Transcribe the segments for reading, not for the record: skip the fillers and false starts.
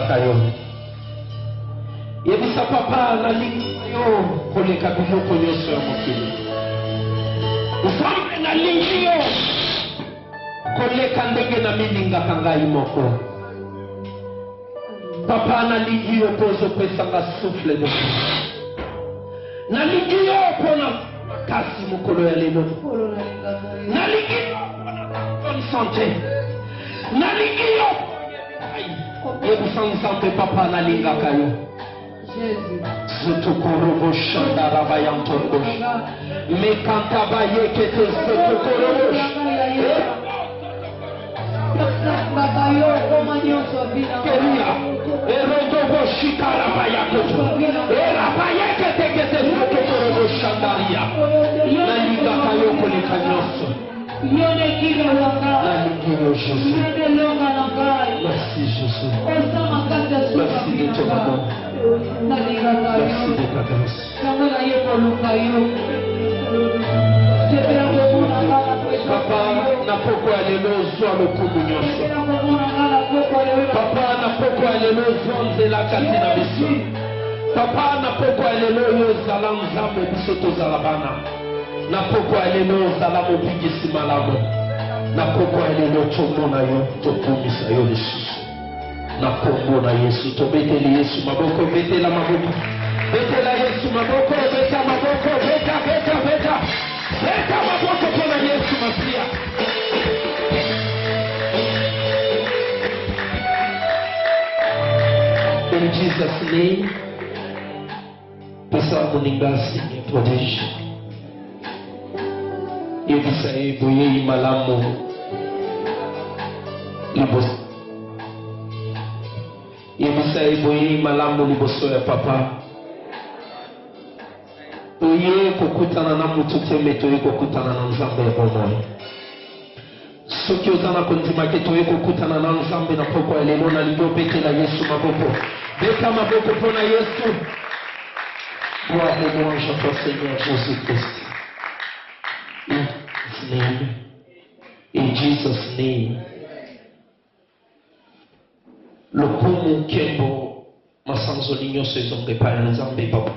kayo. Yebisa papa nalingi yo koleka biloko nyonso ya mokili. Nzambe nalingi yo koleka ndenge na milingaka ngai moko. Papa nalingi yo mpo ozopesanga souffle de vie. Nalingi yo mpona makasi mokolo ya lelo. Nalingi yo mpona bonne santé. Nalingi yo yebisa nzambe papa nalingaka yo. Zutokorobo shandara yantorbo mekantaba yekete zutokorobo keria erodobo shikaraba yakoto eraba yekete kete zutokorobo shandaria nalingaka yo koleka nyonso. Merci Jésus. Merci de ton amour. Merci de ta grâce. Papa, na pourquoi lelo zwa lokumu nyonso. Papa, na pourquoi lelo zonzela kati na biso. Papa, na pourquoi lelo yo zala nzambe biso tozala bana. Na pourquoi lelo zala mobingisi malamu. Na pourquoi lelo tomona yo tokumisa yo lisusu. Na kombo na Yesu tobeteli Yesu maboko betela maboko. Betela Yesu maboko beta maboko beta maboko kwa Yesu Masia. In Jesus' name, pesa muningasi ni prodige. Yebisa boye malamu liboso. Yebisa boye malamu liboso ya papa. Oye kokutana na mutu teme toye kokutana na nzambe ya bomoi. Soki ozana kondima ke toye kokutana na nzambe na poko ya lelo na libo bete la Yesu maboko. Beta maboko pona Yesu. Gloire et louange à toi Seigneur Jésus-Christ. In Jesus' name. Lokumu kembo masanzoli nyonso ezonge pa ya nzambe papa.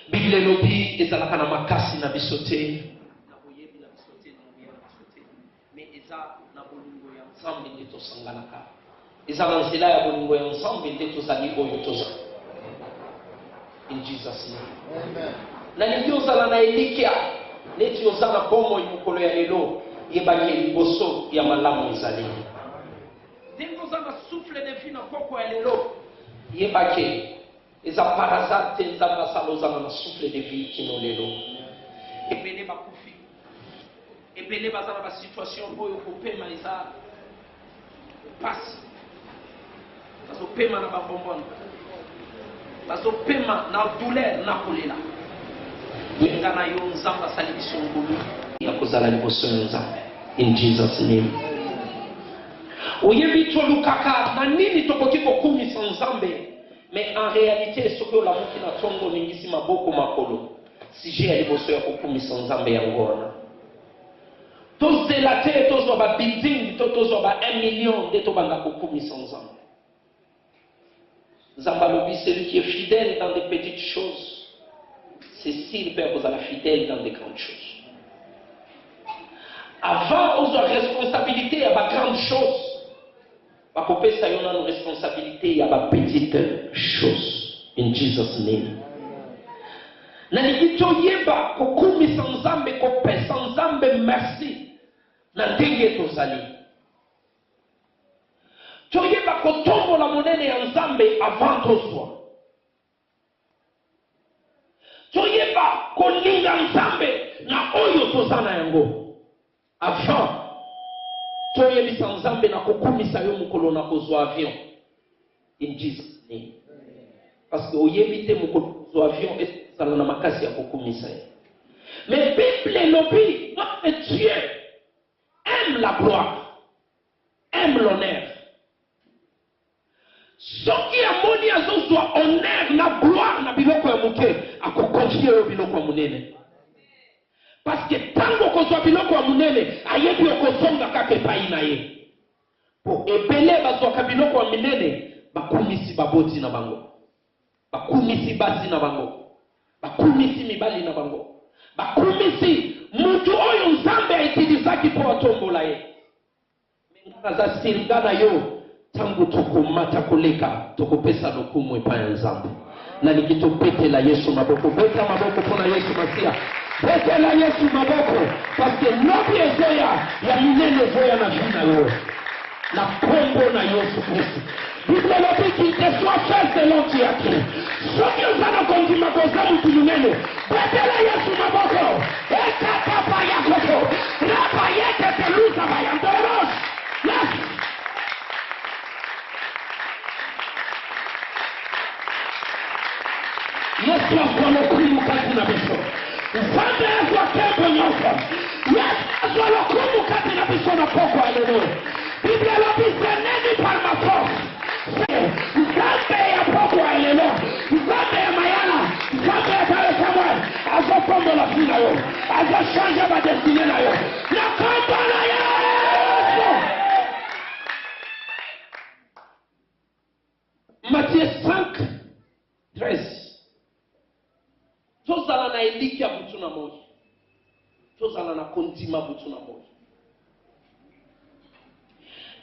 Biblia lobi ezalaka na makasi na bisote na boyebi na bisote na boyebi na bisote mais eza na bolingo ya nzambe nde tosanganaka eza na nzela ya bolingo ya nzambe nde tozali oyo toza. In Jesus' name. Amen. Na lingi ozala na elikia neti oza na bomoi mokolo ya lelo yebaki liboso ya malamu ezali ndenge oza na souffle de vie na poko ya lelo yebaki eza parazate nzambe asala ozala na souffle de vie kino lelo. Ebele bakufi ebele baza na basituation oyo kopema eza pasi bazopema na babombona bazopema na douleur na kolela yenga na yo nzambe asali biso ngolu ya kozala liboso ya nzambe. In Jesus' name. Oyebi tolukaka na nini tokoki kokumisa nzambe mais en réalité ce que la muki na tongo ningisi maboko makolo si ya liboso ya kokumisa nzambe ya ngona tozela te tozwa ba building tozwa ba 1 million de tobanga kokumisa nzambe. Zambalobi, celui qui est fidèle dans des petites choses, c'est s'il peut vous être fidèle dans des grandes choses. Avant, on a responsabilité à ma grande chose. On a une responsabilité à ma petite chose. In Jesus' name. Nanikito yeba kokumi sanzambe kope sanzambe merci. Na ndenge tozali. Toyeba kotombo la monene ya nzambe avant tozwa. Toyeba kolinga nzambe na oyo tozana yango. Avant toyebisa nzambe na kokumisa yo mokolo na kozwa avion. In Jesus' name. Parce que oyebite mokolo kozwa avion ezala na makasi ya kokumisa ye. Mais Bible lobi, notre Dieu aime la gloire, aime l'honneur. Soki amoni azozwa honneur na gloire na biloko ya moke akokontinue yo biloko ya monene. Parce que tango okozwa biloko ya munene ayebi okozonga kaka epai na ye. Po ebele bazwaka biloko ya minene bakumisi baboti na bango, bakumisi basi na bango, bakumisi mibali na bango, bakumisi mutu oyo nzambe aitilizaki po atombola ye. Mengaza singana yo tangu tukumata kuleka tukupesa lokumu epai ya nzambe. Na nikitupetela Yesu maboko, beta maboko pona Yesu Masia, betela Yesu maboko, paske nobi ezoya ya minene ezoya na vina yo na kombo na Yesu Kristo. Bible lobi ki te soit fait selon tu as cru. Soki uzana kondima koza mutu munene, betela Yesu maboko, eka papa ya koko, rapa yete teluza bayandoros. Yes. Yesu akwalokumu kati na biso. Nzambe Yesu akembo nyoso. Yesu akwalokumu kati na biso na poko alelo. Biblia lobi seneni par ma force. Nzambe ya poko alelo. Nzambe ya mayala. Nzambe ya Tare Samuel. Azo kombo la fina yo. Azo change ba destine na yo. Na kombo na Yesu. Matthieu 5:13. Tozala na eliki ya butu na moi. Tozala na kondima butu na moi.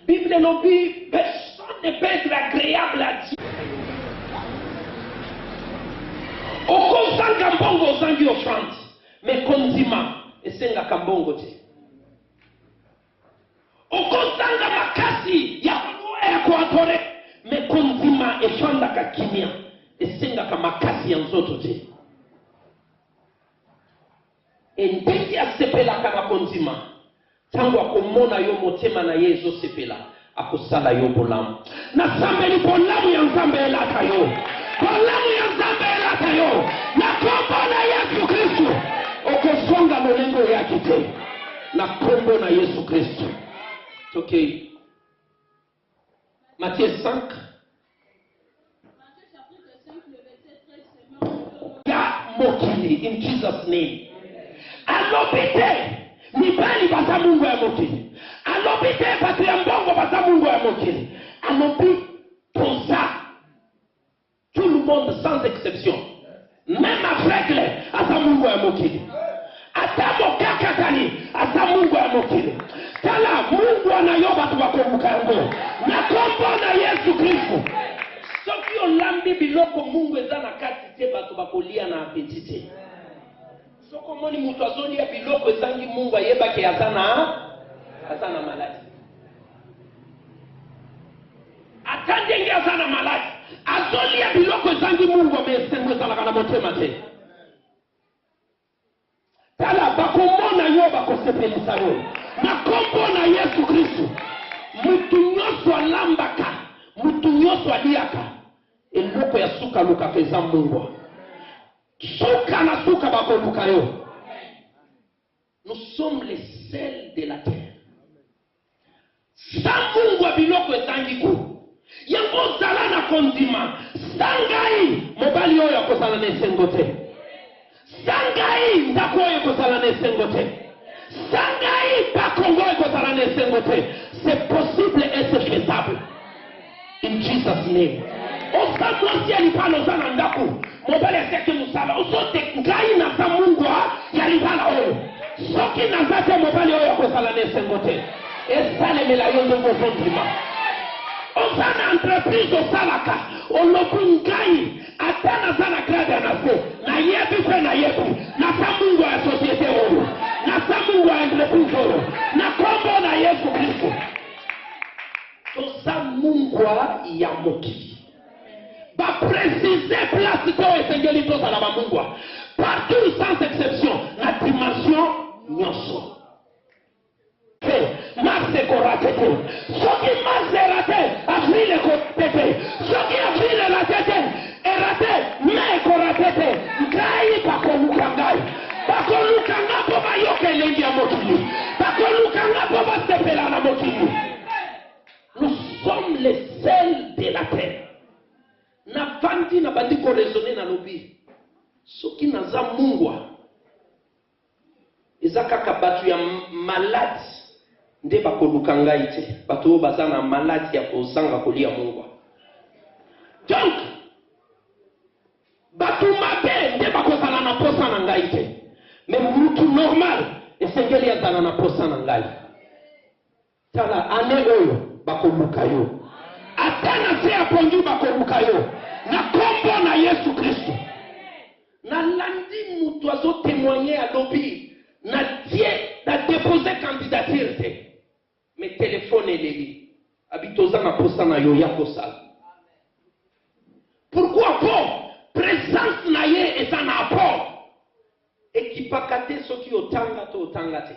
Bible lobi, personne ne peut être agréable à Dieu. Okozanga mbongo ozangi offrande, mais kondima esenga kambongo te. Okozanga makasi ya kuloa ya kuadore, mais kondima efanda kakimia esenga kamakasi ya nzoto te. Ndenge asepelaka na kondima tangu akomona yo motema na ye ezosepela akosala yo bolamu. Na sambeli bolamu ya nzambe elata yo, bolamu ya nzambe elata yo na kombo na Yesu Kristo. Okosonga molengo yake te na kombo na Yesu Kristo. Okay. Matthieu 5. Ya mokili in Jesus name. Alobite mibali basa Mungu ya mokili. Alobite basa ya mbongo basa Mungu ya mokili. Alobi toza. Tout le monde sans exception. Même aveugle asa Mungu ya mokili. Ata mokaka tani asa Mungu ya mokili. Tala Mungu anayoba tubakumbuka yango. Na kombo na Yesu Kristo. Soki olambi biloko Mungu ezana kati te bato bakolia na apetite. Soko moni mutu azolia biloko ezangi Mungu ayebaki azana maladi. Atandenge azana maladi. Azolia biloko ezangi Mungu amesengo ezalaka na motema te. Tala bakomona yo bakosepelisa yo. Na kombo na Yesu Kristo. Mutu nyoso alambaka, mutu nyoso aliaka. Eloko ya suka luka peza Mungu. Suka na suka bako luka yo. Nous sommes les sels de la terre. Sa Mungu abiloko ezangi ku. Yango zala na kondima. Sangai mobali oyo akosala na esengo te. Sangai ndako oyo akosala na esengo te. Sangai bakongo oyo akosala na esengo te. C'est possible et c'est faisable. In Jesus' name. Osa mwasi alipala ozana ndaku. Mobali aseke musala. Osote ngai na sa Mungu ya alipala oyo. Soki na zate mobali oyo akosala na esengo te. Esale mela yondo mofondima. Osana entreprise osalaka. Oloku ngai. Atana zana grade anase. Na yebi fe na yebi. Na sa Mungu ya societe oyo. Na sa Mungu ya entreprise oyo. Na kombo na Yesu Kristo. Tosa Mungu ya mokili. Ba préciser place to esengeli to sala ba Mungu. Partout sans exception. Na dimension nyoso. Marse koratete. Soki marse rate. Afrile kotete. Soki afrile la tete. Erate. Me koratete. Ngai pakoluka ngai. Pakoluka ngapo ba yoke lengi ya mokili. Pakoluka ngapo ba sepela na mokili. Nous sommes les sels de la terre. Na fandi na bandiko raisonner na lobi. Soki naza Mungu. eza kaka bato ya malade nde bakoluka ngai te, bato oyo baza na malade ya kozanga kolia mungwa. Donc bato mabe nde bakozala na posa na ngai te, mais mutu normal esengeli azala na posa na ngai. Tala ane oyo bakoluka yo, ata na se ya pondu bakoluka yo, na kombo na Yesu Kristo. Na landi mutu azo témoigner à lobby, na déposer candidature te, mais téléphone eleli abitoza na posa na yo ya kosala. Pourquoi pas présence na ye eza na apport ekipaka te soki otanga to otanga te,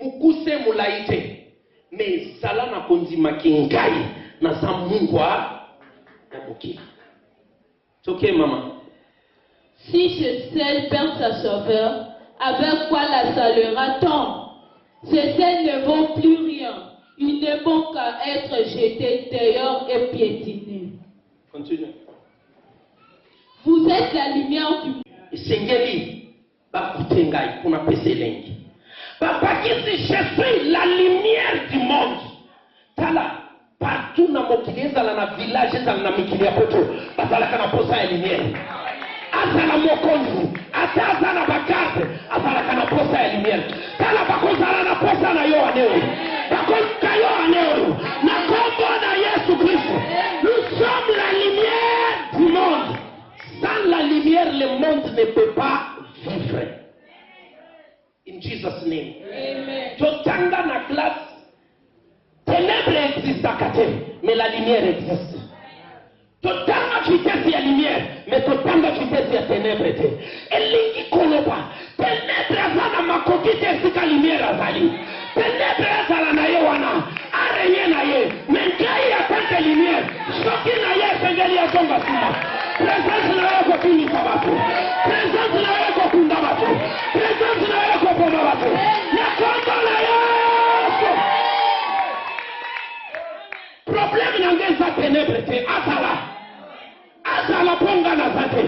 mukuse mulai te, mais zala na kondimaki ngai na za mungwa ya mokili. Ok maman? Si ce sel perd sa saveur, avec quoi la saluera-t-on? Ce sel ne vaut plus rien. Il ne peut qu'à être jeté dehors et piétiné. Continue. Vous êtes la lumière du monde. Sengeli, bakutengai, kuna peselengi. Babakisi, je suis la lumière du monde. Tala, partout na mokili ezala na village ezala na mikili ya poto, bazalaka na posa ya lumière. Azala mokonzi, ata azala bakarte, azalaka na posa ya lumière. Tala bakozala na posa na yo aneo. Bakozala yo aneo. Na kombo na Yesu Christ. Nous sommes la lumière du monde. Sans la lumière, le monde ne peut pas vivre. In Jesus' name. Amen. Totanga na classe, ténèbres existe à côté, mais la lumière existe. Totanga vitesse ya lumière, mais totanga vitesse ya ténèbres te. Elingi koloba, ténèbres azana makoki te sika lumière azali. Ténèbres azala na ye wana, arenye na ye, mais ngai atante lumière, soki na ye sengeli ya zonga sima. Présence na ye kofinisa bato, présence na ye kokunda bato, présence na ye kopoma bato, na kombo na Yesu. Problème na ngai za ténèbres te, azala ponga na zate,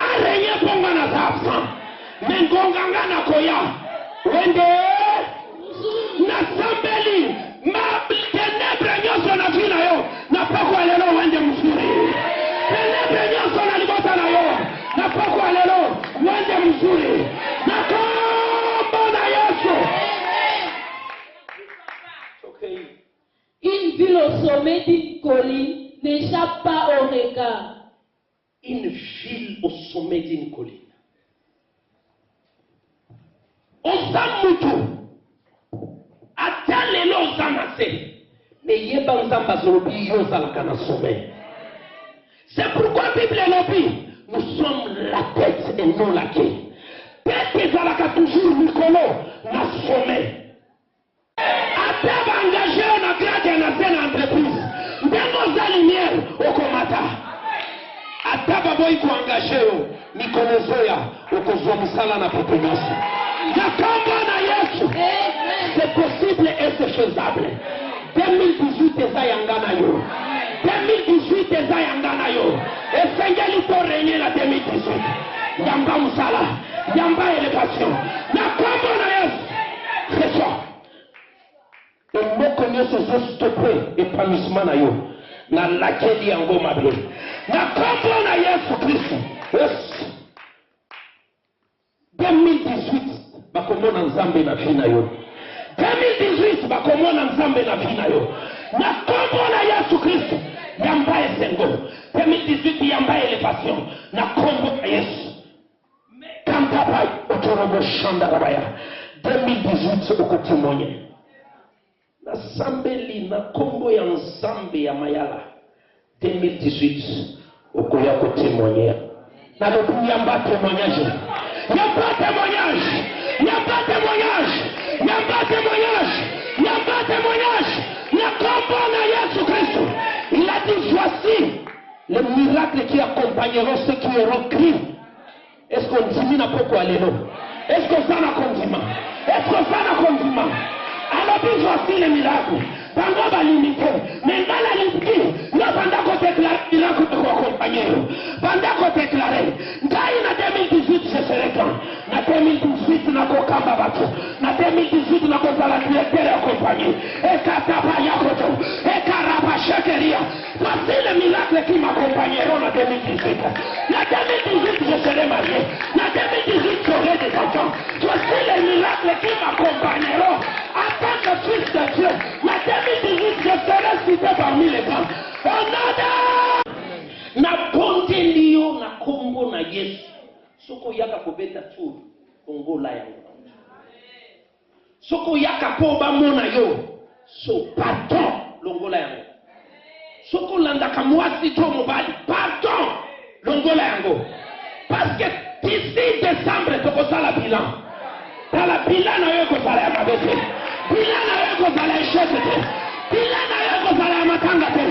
arenye ponga na za absent, mengonganga na koya, wende na sambeli, ma ténèbres nyoso na vina yo, na poko alelo wende msuri. Ténèbres nyoso na libota na yo, na poko alelo wende msuri. Na kombo na Yesu. Okay. Une ville au sommet d'une colline n'échappe pas au regard. Une ville au sommet d'une colline. Osamutu. Ata lelo zanase. Mais yeba nzamba zolobi yozalaka na sommet. C'est pourquoi la Bible dit, nous sommes la tête et non la queue. Tête ezalaka toujours mikolo na sommet. Ata ba engagé na grade na zena entreprise. Ndengo za lumière okomata. Ata ba boy ko engagé yo mikolo zoya okozwa misala na population. Na kombo na Yesu. C'est possible et c'est faisable. 2018 eza yangana yo. 2018 eza yangana yo. Esengeli to régner la 2018. Yamba musala, yamba élévation. Na kombo na Yesu. C'est ça. Et nous connaissons ce stoppé épanouissement na yo. Na lakeli yango mabe. Na kombo na Yesu Christ. Yes. 2018 bakomona nzambe na fina yo. 2018 bakomona nzambe na fina yo. Na kombo na Yesu Christ. Yamba esengo. 2018 yamba élévation. Na kombo na Yesu. Kantapai otorobo shanda rabaya. 2018 okotimonye. Na sambeli na kombo ya nzambe ya mayala. 2018 okoya kotimonye. Na lopu yamba témoignage. Yamba témoignage. Yamba témoignage. Yamba témoignage. Yamba témoignage. Na kombo na Yesu Christ. Il a dit voici les miracles qui accompagneront ceux qui auront cru. Est-ce qu'on dit n'a pas quoi aller là? Est-ce qu'on s'en a condiment? Est-ce qu'on s'en a condiment? Alors puis voici les miracles. Tango va limiter. Mais dans la limite, Nga bandako déclaré miracle de accompagner. Bandako déclaré. Ngai na 2018 je serai grand. Na 2018 na kokamba batu. Na 2018 na kozala directeur accompagné. Et kataba yakoto. Et karaba shekeria. Voici les miracles qui m'accompagneront en 2018. Na 2018 je serai marié. Na 2018 j'aurai des enfants. Voici les miracles qui m'accompagneront en tant que fils de Dieu. Na 2018 je serai cité parmi les grands. Na bonde liyo na kombo na Yesu. Soko yaka kobeta tu kongo la yango. Soko yaka po ba mona yo. So pardon longola yango. Soko landa kamwasi to mobali. Pardon longola yango. Parce que d'ici décembre toko sala bilan. Tala bilan na yo ko sala ya mabete. Bilan na yo ko sala ya shete. Bilan na yo ko sala ya matanga te.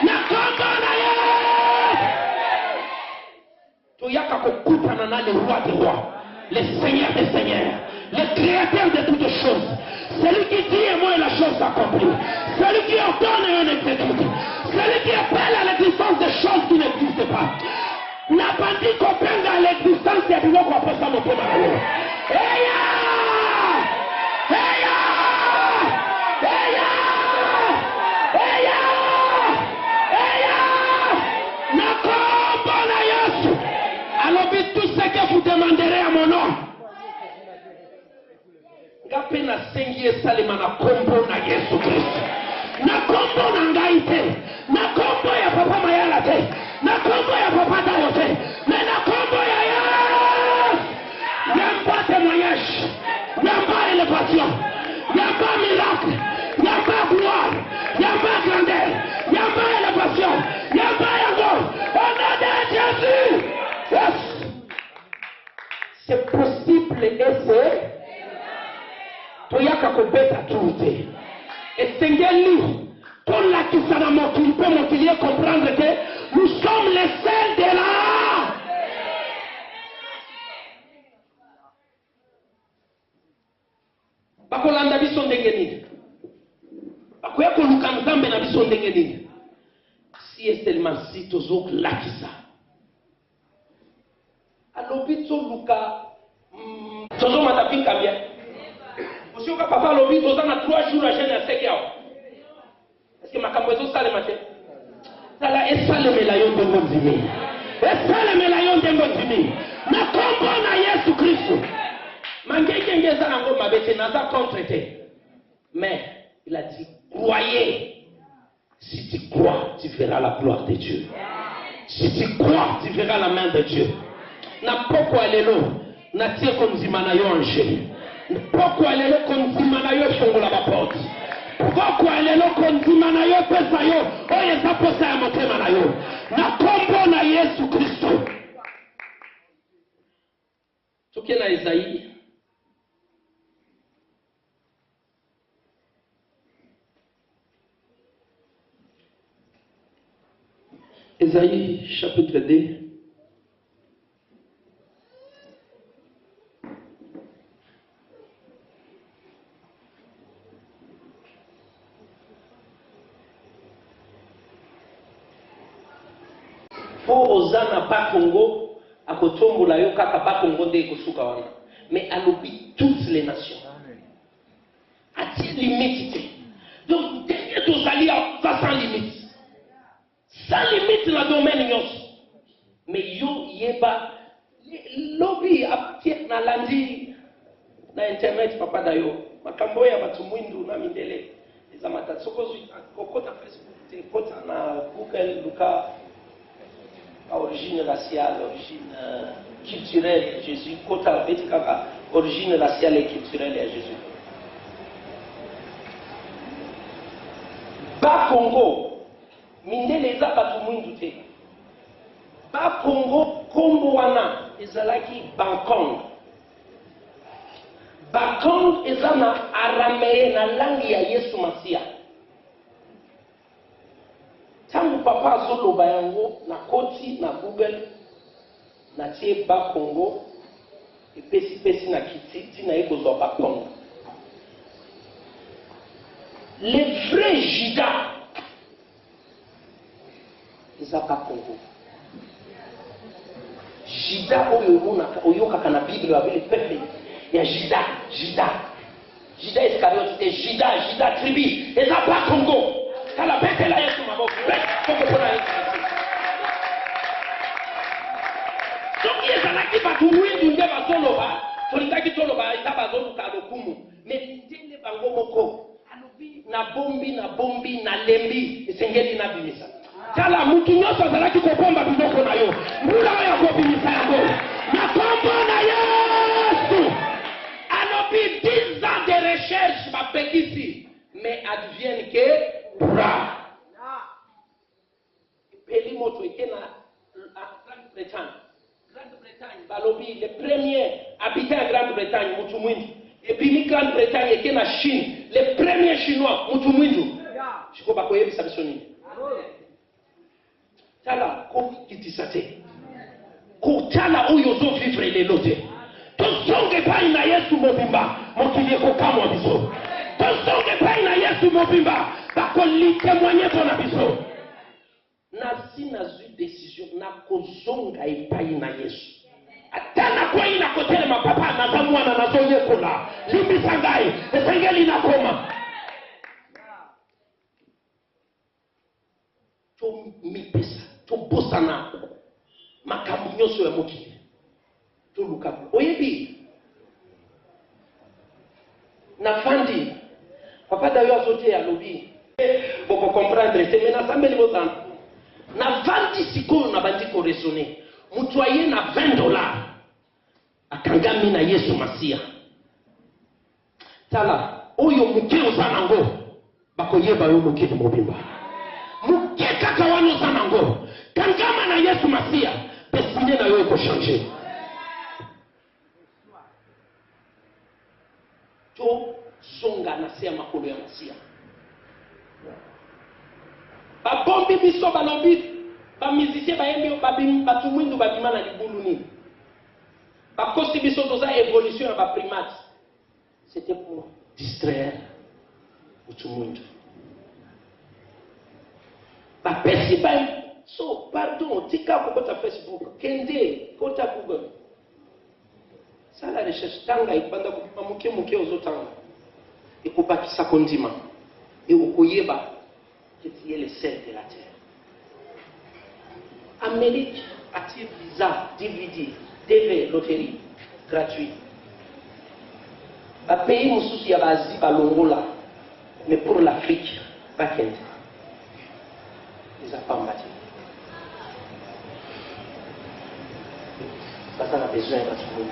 Na kombo na yo. Toyaka kokutana na le roi des rois, le seigneur des seigneurs, le créateur de toutes choses, celui qui dit et moi la chose accomplie, celui qui ordonne et on exécute, celui qui appelle à l'existence des choses qui n'existent pas. N'a pas dit qu'on peine à l'existence des bilans qu'on appelle ça mon peu malheureux. Tout ce que vous demanderez à mon nom. Gape na sengi esalema na kombo na Yesu Kristo. Na kombo na ngai te. Na kombo ya papa mayala te. Na kombo ya papa dayo te. Mais na kombo ya Yesu. Yamba témoignage. Yamba élévation. Yamba miracle. Yamba gloire. Yamba grandeur. Yamba élévation. Yamba yango. Au nom de Jésus. Yes. C'est possible et c'est toyaka kobeta tuute esengeli tolakisa na mokili mpe mokili ye comprendre que nous sommes les seuls de là. Bakolanda biso ndenge nini, bakoya koluka nzambe na biso ndenge nini, si est seulement si tozolakisa alobi toluka tozomata pinka bien osioka papa alobi toza na 3 jours à jeune ya seki awa est-ce que makambo ezosalema te tala esalemela yo ndenge nzimi, esalemela yo ndenge nzimi na kombo na Yesu Kristo. Mangengenge eza nango mabe te, naza contre te, mais il a dit croyez. Si tu crois tu verras la gloire de Dieu. Si tu crois tu verras la main de Dieu. Na poko alelo na tie konzima na yo anje. Poko alelo konzima na yo fongola ba porte. Poko alelo konzima na yo pesa yo oye za posa ya motema na yo. Na kombo na Yesu Kristo. Toke na Isaïe. Isaïe chapitre 2. Po ozana bakongo akotombola yo kaka bakongo nde ekosuka wana, mais alobi toutes les nations atie limite te. Donc ndenge tozali va sans limite, sans limite na domaine nyonso, mais yo yeba lobi atie na landi na internet papa dayo makambo ya batu mwindu na mindele eza matata sokozwi kokota Facebook te kota na Google luka origine raciale, origine culturelle de Jésus, kota betikaka origine raciale et culturelle de Jésus. Ba Congo mindele eza batu mwindu te. Ba Congo kombo wana ezalaki Bankong. Bankong eza na arameye na langi ya Yesu Masia. Tangu papa azoloba yango na koti na Google na tie ba Congo epesi na kititi na ekozwa ba Congo. Les vrais Judas ezaka Congo. Jida oyokaka na Bible avec le peuple. Il y a Jida Iscariote, c'était Jida tribu. Et ça pas Congo. Quand la bête est là, il y a tout ma boque. Donc il y a qui va tout louer d'une des bazoloba. Solitaki toloba, il y a bazoluka lokumu. Mais n'intende bango moko. Alobi na bombi na lembi. Esengeli na bimisa. Tala mutu nyoso azalaki kopomba biloko na yo. Mbula ya kopimisa yango. Na kombo na Yesu. Alobi 10 ans de recherche bapekisi. Mais advienne que bra. Peli moto eke na Grande-Bretagne. Grande-Bretagne, balobi, les premiers habitants de Grande-Bretagne, Mutumwindu. Et puis, Grande-Bretagne, et la Chine, les premiers Chinois, Mutumwindu. Je crois pas que ça me sonne. Tala, Kitisate. Kutala, où ils ont vivre les lotés. Tout songe pas une Yesu Mobimba, mon qui est au Kamo Biso. Tout songe pas une Yesu Mobimba, parce qu'on lui témoigne pour la Biso. Nasi nazu décision na kozonga epai na Yesu. Atana kwa ina kotele mapapa na zamwana na zonye kola. Limbisa ngai, esengeli na koma. To mipesa, to bosana. Makamu nyoso ya mokili. To lukabu. Oyebi. Na fandi. Papa d'ailleurs azote ya lobi. Boko comprendre, c'est maintenant ça me libotana. Na vandi sikoyo na bandi ko raisonner. Mutu aye na $20 akangami na Yesu Masia. Tala oyo muke ozanango bakoyeba yo muke mobimba. Muke kaka wano zanango kangama na Yesu Masia desine na yo eko changer. To songa na se makolo ya Masia. Babombi biso balobi ba musicien ba yembi ba tumwindu ba bimana libulu ni ba kosi biso toza évolution ya ba primate. C'était pour distraire tumwindu ba pesi ba so pardon tika ko ta Facebook kende ko ta Google ça la recherche tanga ipanda ko muke ozotanga ekopakisa kondima et okoyeba qui est le sel de la terre. Amérique attire visa, DVD, TV, loterie, gratuit. Le pays Moussous Yabazi, Balongola, mais pour l'Afrique, pas qu'elle. Ils n'ont pas matière. Parce qu'on a besoin de tout le monde.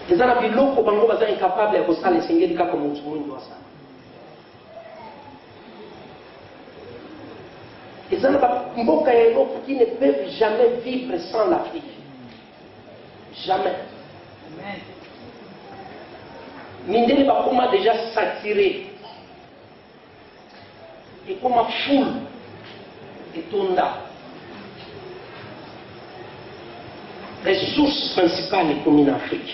Les gens qui ont besoin incapable de faire les singles comme tout le monde doit ça. Les gens qui ne peuvent jamais vivre sans l'Afrique. Jamais. Mindele Bakoma a déjà saturé. Et comme une foule et tonda. Ressources principales comme en Afrique.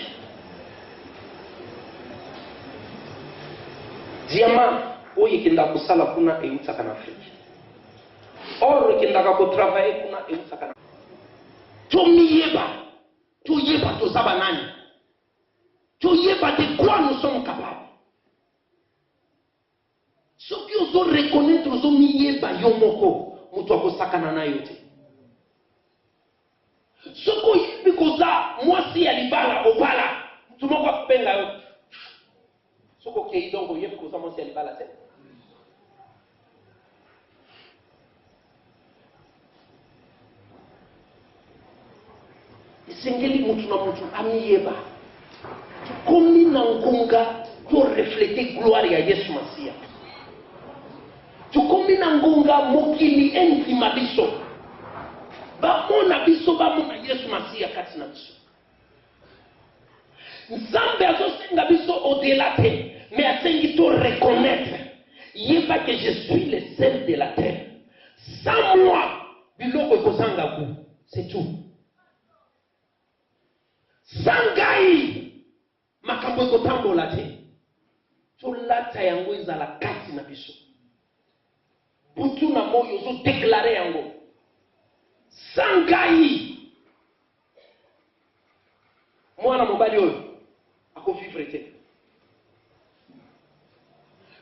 Diamant, oye kenda kusala kuna e utaka en Afrique. Or kendaka ko travailler kuna e usaka. To yeba to sabanani. To yeba de quoi nous sommes capables. Ce qui oso reconnaître oso miyeba yomoko mutu akosakana na yote. Soko yibi koza mwasi ya libala obala tumoko kupenga yote. Soko kei dongo yibi koza mwasi ya libala te. Sengeli mutu na mutu amiyeba komi na ngonga to refléter gloire ya Yesu Masia. Tukomi na ngonga mokili enzima biso bamona biso bamona Yesu Masia kati na biso. Nzambe azosenga biso au-delà te, mais asengi to reconnaître yeba que je suis le sel de la terre. Sans moi biloko ekozanga ku, c'est tout. Sangai makambo ekotambola te tolata yango ezala kati na biso. butu na moyo zo déclarer yango sangai mwana mobali oyo akovivre te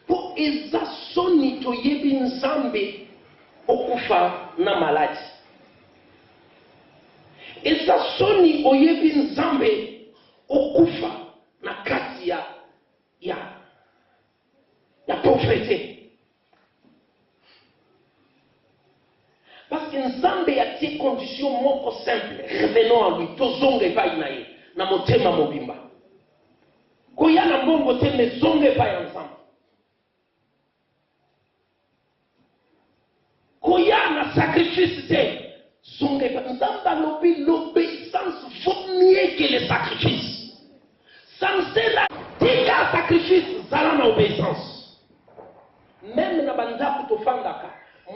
po eza soni toyebi nzambe okufa na maladi eza soni oyebi nzambe okufa na kati ya pauvreté parce que nzambe atie condition moko simple revenons à lui tozonga epai na ye na motema mobimba koya na mbongo te me zonga epai ya nzambe koya na sacrifice te zonga epai nzambe alobi l'obéissance vaut mieux que le sacrifice sansela tika sacrifice zala na obéissance même na bandako tofandaka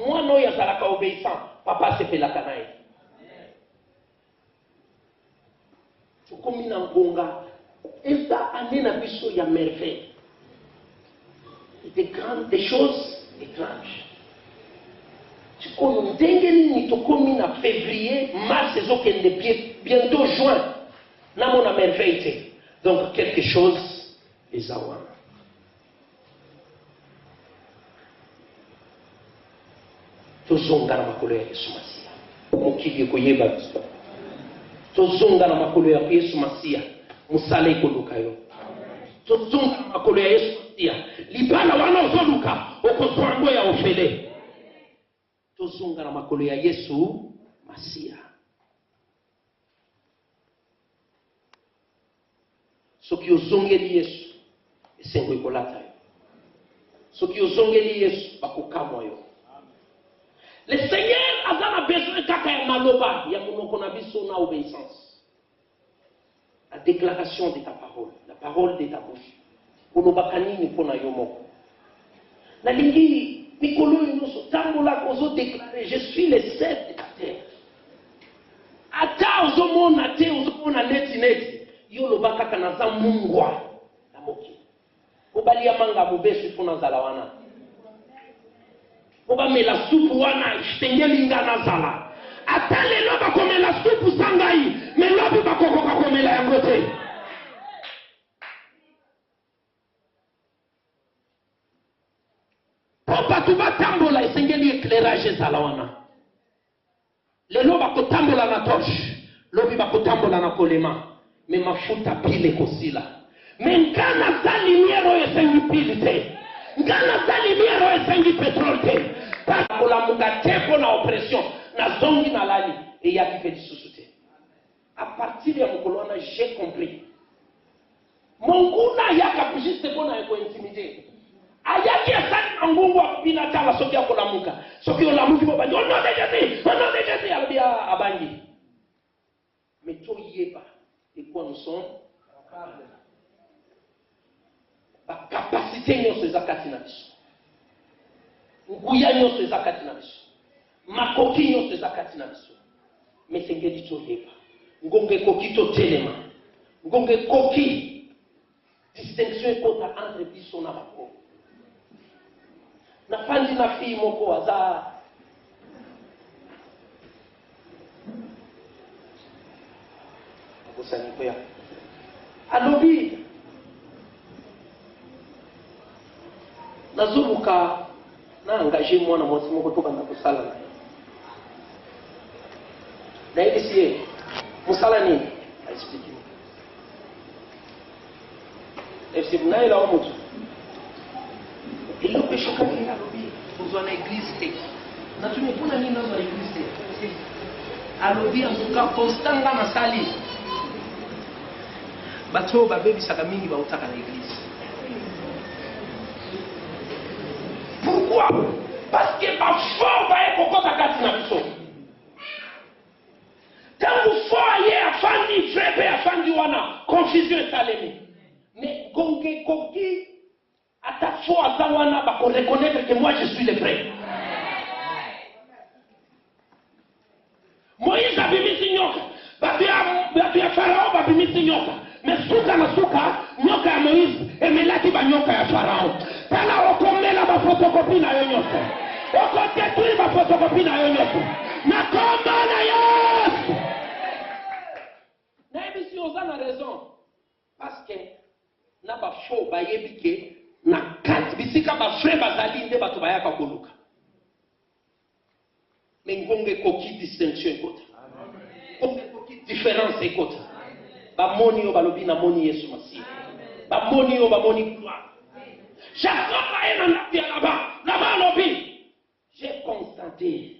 mwana oyo azalaka obéissant papa asepelaka na ye tokomi na ngonga eza ane na biso ya merveille des choses étranges sikoyo ndenge nini tokomi na février mars ezokende bientôt juin namona merveille te donc quelque chose eza wana tozonga na makolo ya yesu masiya mokili ekoyeba biso tozonga na makolo ya yesu masiya mosala ekoluka yo tozonga na makolo ya yesu masiya libala wana ozoluka okozwa yango ya ofele tozonga na makolo ya yesu masiya soki ozongeli yesu esengo ekolata yo soki ozongeli yesu bakokamwa yo. Le Seigneur a besoin de maloba, il y a mon biso na obéissance. La déclaration de ta parole, la parole de ta bouche. Olobakani ni pona yomo. La lingi mikolo inoso tambola kozo déclarer je suis le chef de ta terre. Ata ozomona te ozomona neti yo lobaka kana za mungwa na moki. Obali ya manga mobesu pona zala wana. Oba mela supu wana istengeli ngana zala atale loba komela supu sangai melobi bakokoka komela yango te popa tuba tambola istengeli éclairage zala wana lelo bakotambola na torche lobi bakotambola na kolema me mafuta pile kosila me ngana za lumière oyo esengi pile te ngana za lumière oyo esengi pétrole te kolamuka te mpo na oppression na zongi na lali eyaki mpe lisusu te à partir ya mokolo wana j'ai compris monguna ayaka juste mpo na ekointimide ayaki asali na ngungu akobina tala soki akolamuka soki olamuki mo bandi onodejesi alobi abangi mais toyeba de quoi nous sommes bacapacité nyonso eza kati na biso nguya nyonso eza kati na biso makoki nyonso eza kati na biso mesengeli toyeba ngonga ekoki totelema ngonga ekoki distinction ekota entre biso na bango nafandi na fille moko aza akosani koya alobi nazoluka na engagé mwana mwasi moko tokanda kosala na ye nayebisi ye mosala nini aexplike efisi nayelawo motu eloko eshokaki ye alobi kozwa na eglise te natuni mpona nini nazwa eglise te alobi antuka konstanga nasali bato oyo babebisaka mingi bautaka na eglise. Pourquoi? Parce que ma foi va être encore à Katina Biso. Quand vous voyez à Fandi, Frebe, à Fandi Wana, confusion est allée. Mais Gonge Koki, à ta foi à Zawana, va reconnaître que moi je suis le vrai. Moïse a bimisi nyoka, babia Pharaon va bimisi nyoka. Mais suka na suka, nyoka ya Moïse, emelaki ba nyoka ya Pharaon. Tala okomela ba photocopie na yo nyoka. okotetui bafotokopi na yo nyonso na kombo na Yesu. Nayebi si oza na raison parce que na bafo bayebi ke na kati bisika bafre bazali nde bato bayaka koluka me ngonge koki distinction ekota ngonge koki différence ekota bamoni yo balobi na moni Yesu Masihi bamoni yo bamoni gloire chaque fois baye na ndako ya là-bas lobi j'ai constaté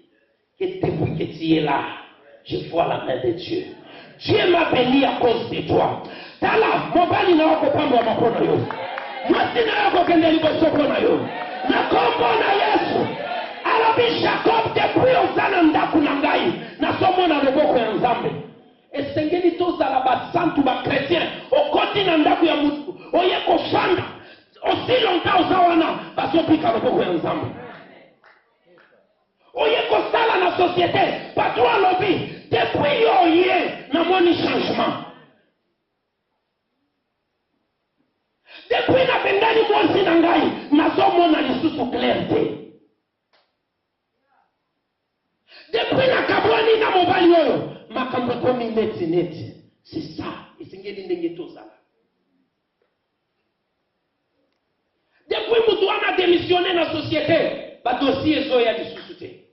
que depuis que tu es là je vois la main de Dieu. Dieu m'a béni à cause de toi. Tala, mobali na wako pamba makono yo. Mwasi na wako kende liboso kona yo. Na kombo na Yesu. Alabi Jacob depuis ozana ndaku na ngai. Na somo na loboko ya Nzambe. Esengeli tozala basantu ba chrétien. Okoti na ndaku ya mutu. Oye kofanda. Aussi longtemps ozawana. Basopika loboko ya Nzambe. Oye kosala na société. Patron lobi. Depuis yo ye na moni changement. Depuis na bendani mwasi na ngai nazomona lisusu clarté. Depuis na kabwani na mobali oyo makambo komi neti. C'est ça. Esengeli ndenge tozala. Depuis mutu wana démissionné na société ba dossier ezoya lisusu te.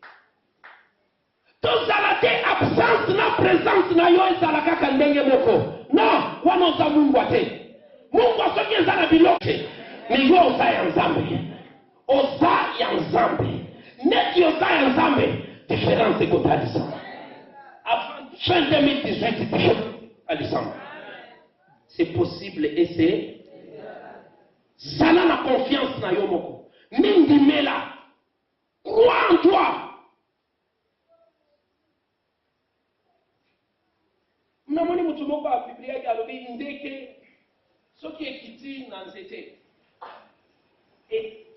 Tozala te absence na présence na yo ezala kaka ndenge moko. Non, wana oza Mungu ate. Mungu asoki eza na biloke. Ni yo oza ya Nzambe. Oza ya Nzambe. Neti oza ya Nzambe. Différence ekotalisa. Avant fin 2018, alisamba. C'est possible et c'est zala na confiance na yo moko. Mindimela. Crois en toi. Namoni mutu moko a Biblia ki alobi ndeke soki ekiti na nzete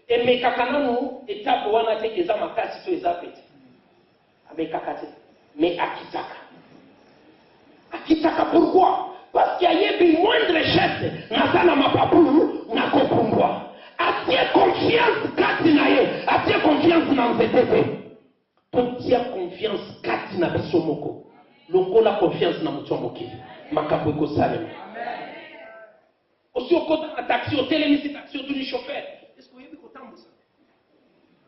emekaka nanu etape wana te eza makasi to eza pete amekaka te mais akitaka pourquoi parce qu'il y a eu moindre geste naza na mapapulu na kopumbwa atie confiance kati na ye atie confiance na nzete te totia confiance kati na biso moko longola confiance na mutu wa mokili makambo ekosalema. Aussi okota na taxi otelemisi taxi otuni chauffeur est-ce que oyebi kotambusa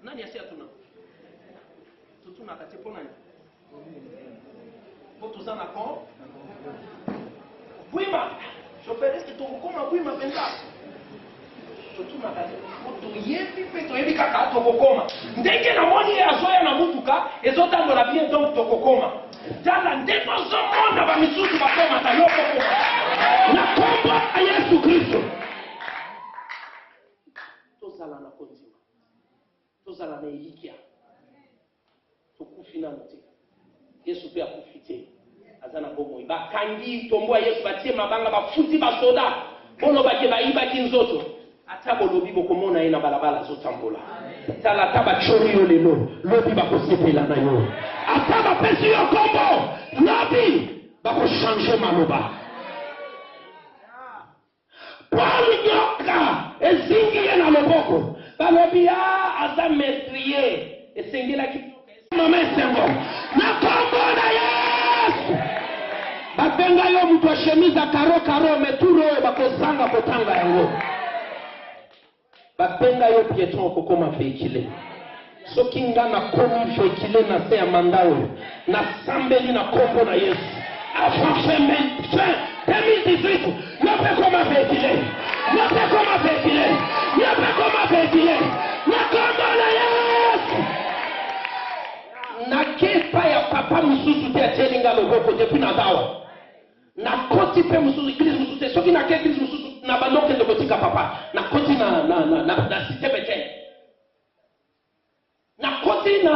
nani asi atuna totuna kati mpo nani po toza na kon bwima chauffeur est-ce que tokokoma bwima mpenza totuna kati po toyebi mpe toyebi kaka tokokoma ndenge namoni ye azoya na mutuka ezotambola bien donc tokokoma tala ndeko zomona bamisusu bakoma ta yoko koma na kombo ya Yesu Kristo tozala na konzima tozala na elikia tokufi na te Yesu pe akufi te azana bomoi bakangi tombo ya Yesu batie mabanga bafuti basoda bono bake baibaki nzoto ata bolobi bokomona ye na balabala zotambola tala taba chori yo lelo lobi bakosepela na yo ata bapesi yo kombo lobi bakochange maloba Paul nyoka ezingi ye na loboko balobi aza mestrier esengela kitoka mamesengo na kombo na Yesu babenga yo mutu wa chemise karo meturo oyo bakozanga kotanga yango babenga yo piéton kokoma véhicule soki nga na komi véhicule na se ya manda oyo na sambeli na kombo na Yesu avant fin 2018 yo pe koma véhicule yo pe koma véhicule yo pe koma véhicule na kombo na Yesu na kepa ya papa mususu te atelinga loboko depuis na dawa na koti pe mususu église mususu te soki na ke église mususu na bandoke de botika papa na koti na système te na koti na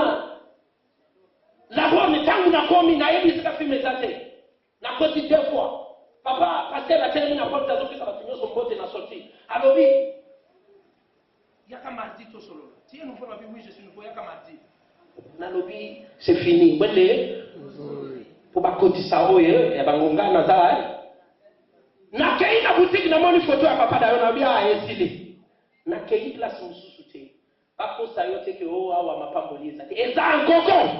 la bonne tangu na komi na yebi sika fi mezate na koti deux fois papa pasteur la télé na porte azoki ka batunyo so mbote na sorti alobi yaka mardi to solo ti nous faut na bi oui je suis nouveau yaka mardi na lobi c'est fini wele pour bakotisa oye ya bangonga na za na kei na boutique na moni photo ya papa dayo na bia esili na kei place mususu te bakosa yote ke o awa mapamboliza eza nkoko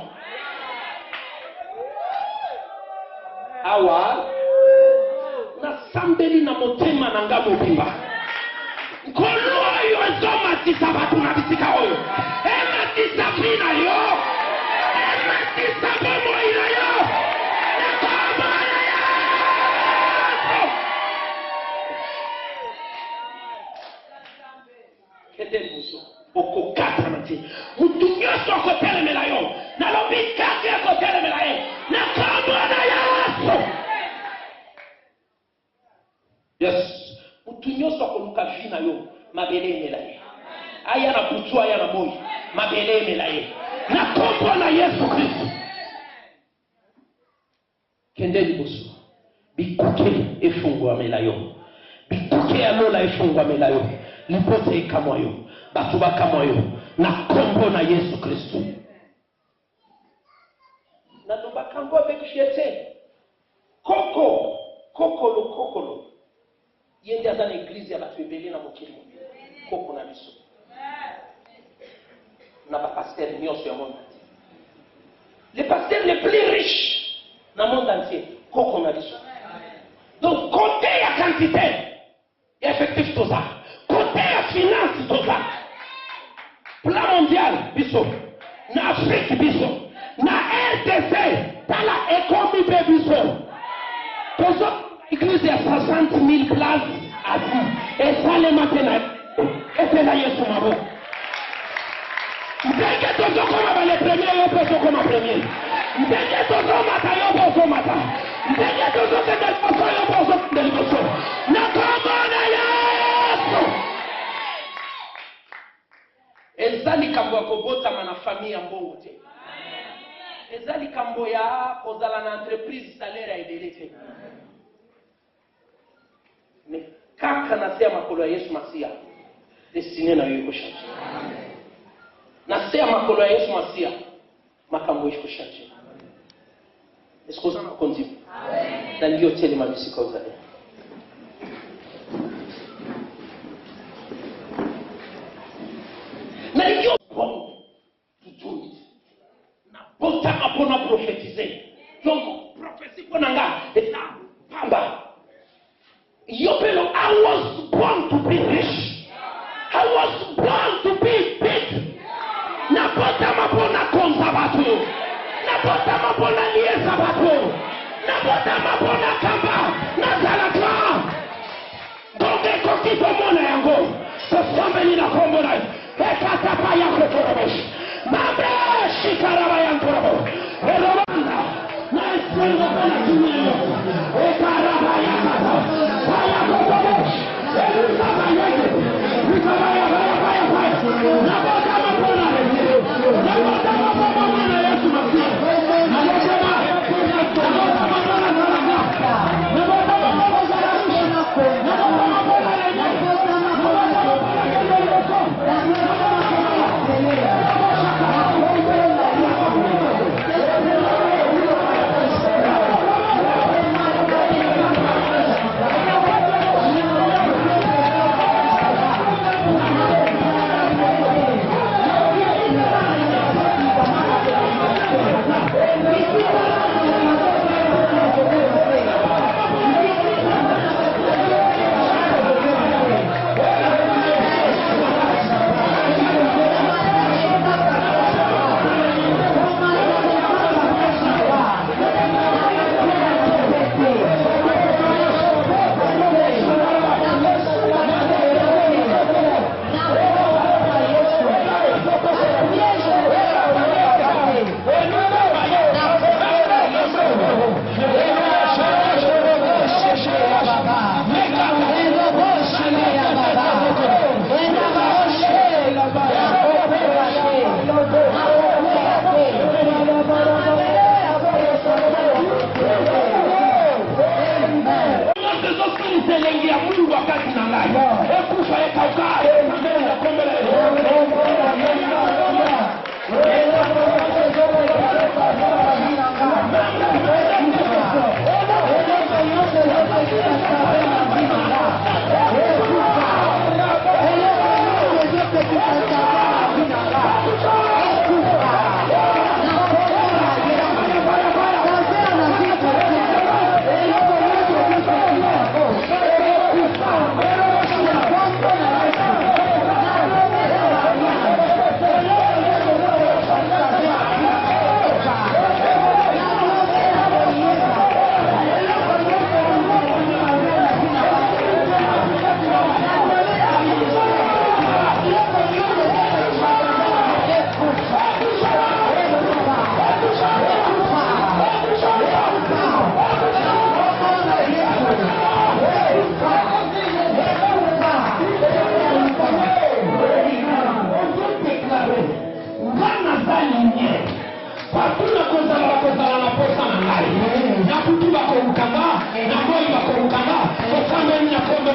awa nasambeli na motema na nga mobimba nkolo oyo ezomatisa bato na bisika oyo ematisa bina yo ematisa bomoi na yo nakomona yo kende liboso okokatana te mutu nyonso akotelemela yo nalobi kati akotelemela ye nakomona yesu. Yes, mutu nyonso akoluka vi na yo mabele emela ye aya na butu aya na moi mabele emela ye nakomona yesu kristo. Kende liboso bikuke efungwamela yo bikuke ya lola efungwamela yo lipote ekamwa yo bato bakamwa yo na kombo na yesu kristo. nalobaka ngo avec fierté kokolo yende aza na église ya bato ebele na mokili koko na biso na bapaster nyonso ya monde entier. Les pasteurs les plus riches dans le monde entier koko na biso. Donc côté ya quantité ya effectif tout ça, côté ya finance tout ça, plan mondial biso na Afrique biso na RDC dans la économie de biso tozo église ya 60 000 places à vie et ça les maintenant et c'est là Yesu mabo ndenge tozo koma les premiers yo poso koma premier ndenge tozo mata yo poso mata ndenge tozo kende poso yo poso kende poso na komona Yesu ezali kambo akobotama na famille ya mbongo te ezali kambo ya kozala na entreprise salaire ya ebele te mais kaka na se ya makolo ya Yesu Masia destiné na yo ekochange na se ya makolo ya Yesu Masia makambo ekochange. Est-ce que vous en continuez? Nalingi otelema bisika ozali nalingi tutuni na botama pona prophétiser donc prophétie pona nga eta pamba yopelo. I was born to be rich. I was born to be big. Na botama pona konza batu na botama pona liesa batu na botama pona kamba na zalaka donge kokito mona yango sosambeli na kombona ekata pa ya kotorobosh mambe shikaraba yankorobo elobanda na esengo pona kinyo ekaraba yakata paya kotorobosh elusaba yeke rikaba ya paya na botama pona na botama pona Yesu Masia na botama ezala na posa na ngai na kutu bakolukanga na moi bakolukanga kosambeli na kombo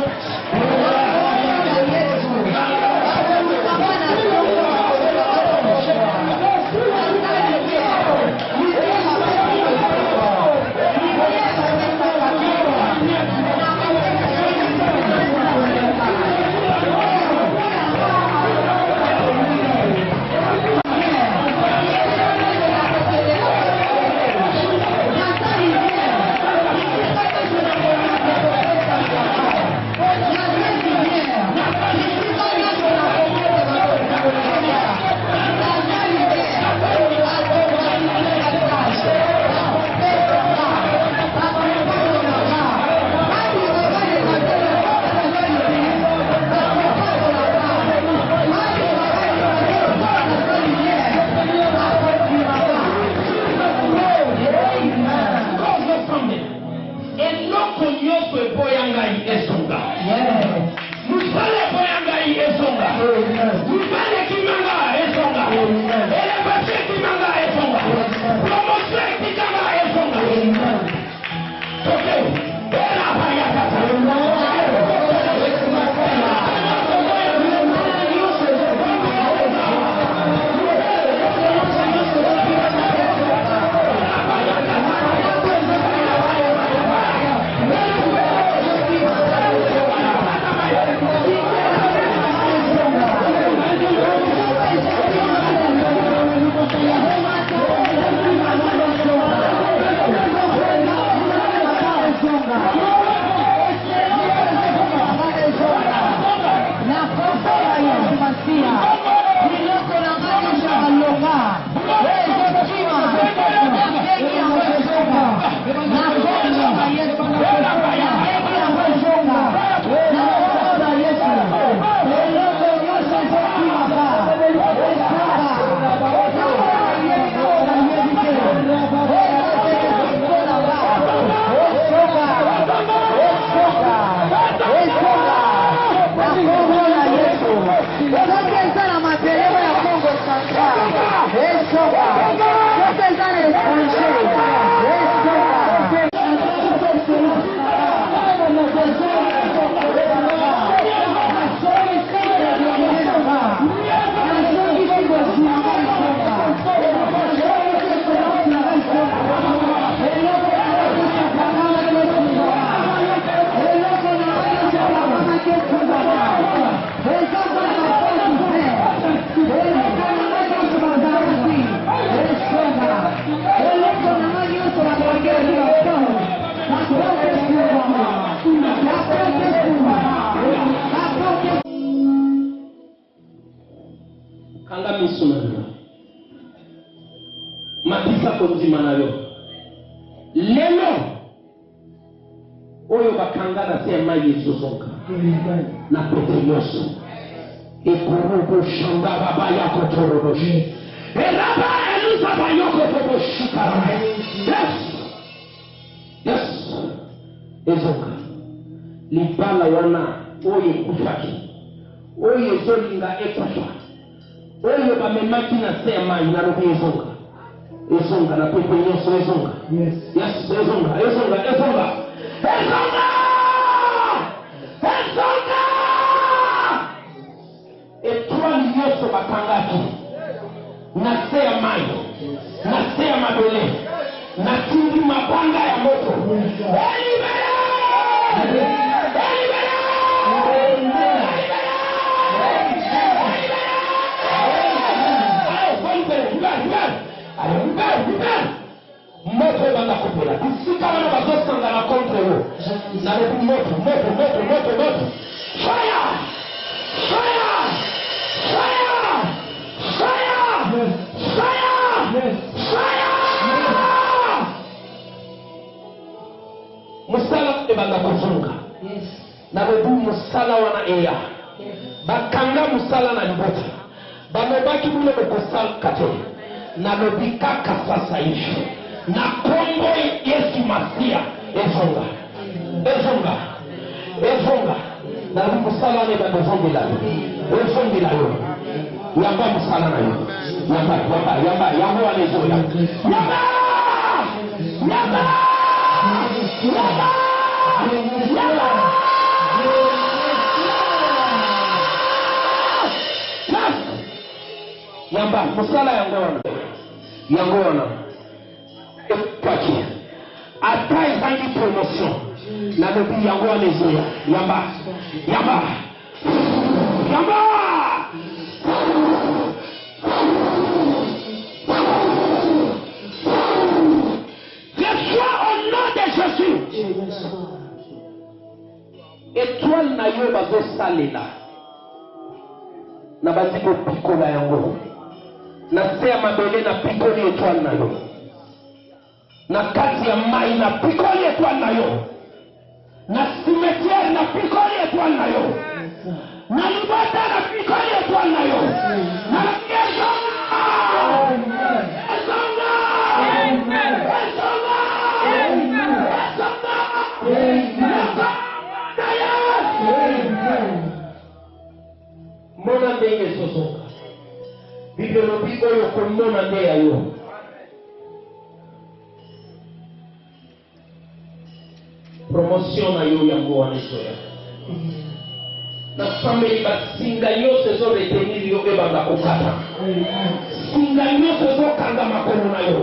matisa konzima na yo lelo oyo bakanga na se mai ezozonga na petemoso ekurubo shanga baba yako toroboshi eraba elusa bayoko toboshika yes ezonga libala wana oyo kufaki oyo ezolinga ekufa oyo bamemaki na se ya mai nalobi ezonga na pepe nyonso ezonga yes ezonga etwali nyonso bakangaki na se ya mai na se ya mabele na tindi mabanga ya moto moto banda kopela bisika wana bazosanga na contre yo na lebi moto fire musala ebanda kozonga na lebi musala wana eya bakanga musala na libota balobaki bule bokosalka te nalobi kaka sasa hivi na kombo Yesu Masia ezonga na musala ne bazongela yo yamba musala na yo yamba alezo yamba Yamba! Yamba! Yamba! Yamba, musala yangoana. Epaki. Ata ezangi promotion. Na lobi yangoana ezoya. Yamba. Yamba. Yamba! Que soit au nom de Jésus. Étoile na yo bazo salela. Na baziko pikola yango. Na se ya mabele na pikoli étoile na yo. Na kati ya mai na pikoli étoile na yo. Na cimetière na pikoli étoile na yo. Na libata na pikoli étoile na yo. Na Ezonga! Ezonga! Mona ndenge sosoka. Bibelobi oyo komona nde ya yo. Promotion na yo yango wana ezoya. Na famille basinga nyonso ezoretenir yo ebanda kokata. Singa nyonso ezokanga makolo na yo.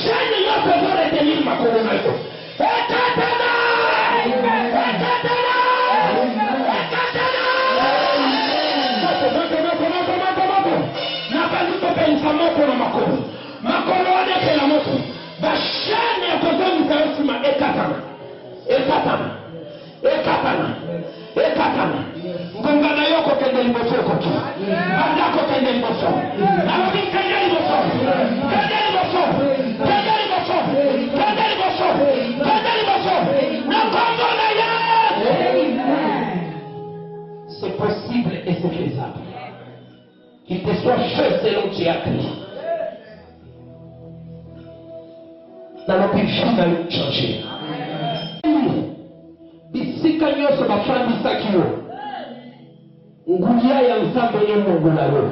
Chaîne nyonso ezoretenir makolo na yo. Ekatana! Ekatana! Ekatana! Nabazi kopenza moko na makolo. Makolo wana ekela moto. Bashane ya kozongisa yo nsima ekatana. Ekatana. Ekatana. Ekatana. Ngonga na yo kokende liboso ekoki. Banda kokende liboso. Nalobi kende liboso. Kende liboso. Kende liboso. Kende liboso. Kende liboso. Na kombo na yo. C'est possible et c'est faisable. Qu'il te soit fait selon tu as cru. Nalobi fina yo changer. Bisika nyonso bafandisaki yo nguya ya nzambe emongola yo.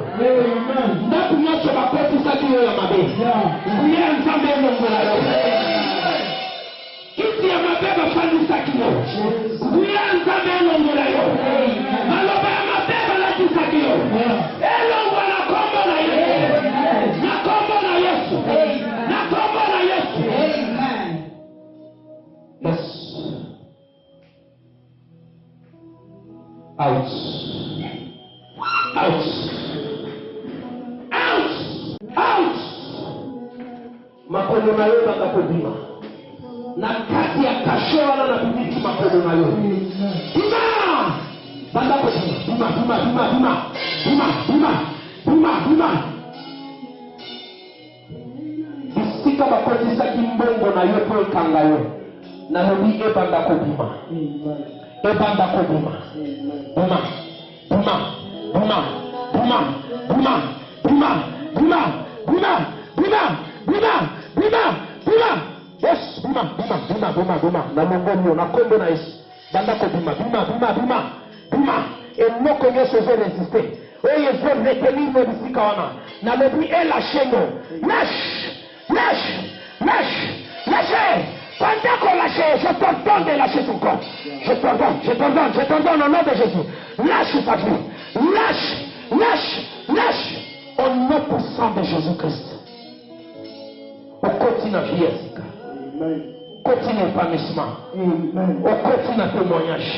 Ndako nyonso bakotisaki yo ya mabe nguya ya nzambe emongola yo. Kiti ya mabe bafandisaki yo nguya ya nzambe emongola yo. Maloba ya mabe balakisaki yo elongwa na kombo na Yesu. Na kombo na Yesu. Na kombo na Yesu. Yes. Out. Out. Out. Out. Makono na yo bakakobima. Na kati ya kashola na bibiki makono na yo. Bima! Banda kobima. Bima, bima, bima, bima. Bima, bima. Bima, bima. Bisika bakotisaki mbongo na yo po ekanga yo. Na lobi ebanda kobima. Ebanda kobima. Buma, buma, buma, buma, buma, buma, buma, buma, buma, buma, buma, buma. Yes, buma, buma, buma, buma, buma. Na mongomo, na kombo na Yesu. Banda ko buma, buma, buma, buma, buma. Et non que Yesu veut résister. Et il veut retenir le bisika wana. Na lebi et lâchez-nous. Lâche, lâche, lâche, lâchez. Pendant qu'on lâche, je t'ordonne de lâcher ton corps. Je t'ordonne au nom de Jésus. Lâche ta vie. Lâche, lâche, lâche. Au nom puissant de Jésus-Christ. On continue à vie. On continue l'épanouissement. On continue à témoignage.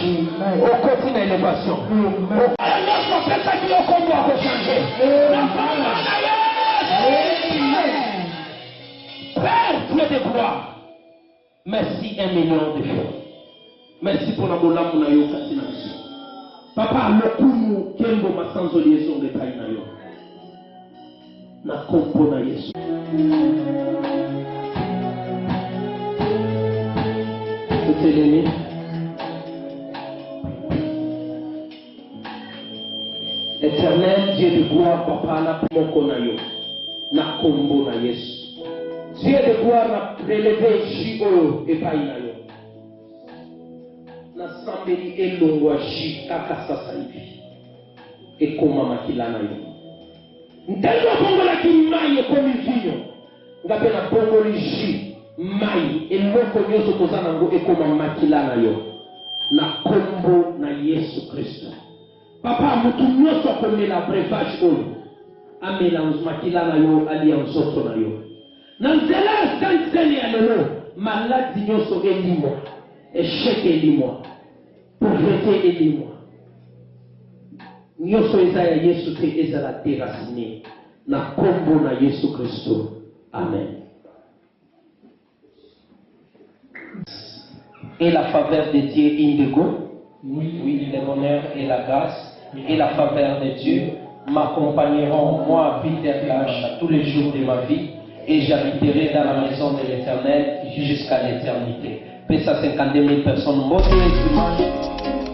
On continue l'élévation. Père, Dieu de gloire. Merci 1 million de fois. Merci pour la mola pour la yoka. Papa, le coup, kembo masanzo liaison de taille na yo. Na kompo na Yesu. C'est l'ennemi. Éternel Dieu de gloire, papa, na moko na yo. Na kombo na Yesu. Dieu de gloire na prélevé Jibo et Païnayo. Na sambeli elongwa Ji kaka sasa hivi. Ekoma makilana yo. Ndelo bongo la kimaye komi vinyo. Ngape na bongo li Ji. mai eloko nyonso toza nango ekoma makila na yo na kombo na Yesu Kristo. Papa mutu nyonso akomela breuvage oyo amela makila na yo alia nzoto na yo na nzela ya sainte ya lelo maladi nyonso elimwa échec elimwa pauvreté elimwa nyonso eza ya Yesu te ezala déracine na kombo na Yesu Kristo. Amen. Et la faveur de Dieu indigo, oui, le bonheur et la grâce et la faveur de Dieu m'accompagneront, moi, Peter Cash, tous les jours de ma vie, et j'habiterai dans la maison de l'Éternel jusqu'à l'éternité. Paix à 52 000 personnes, bon dimanche.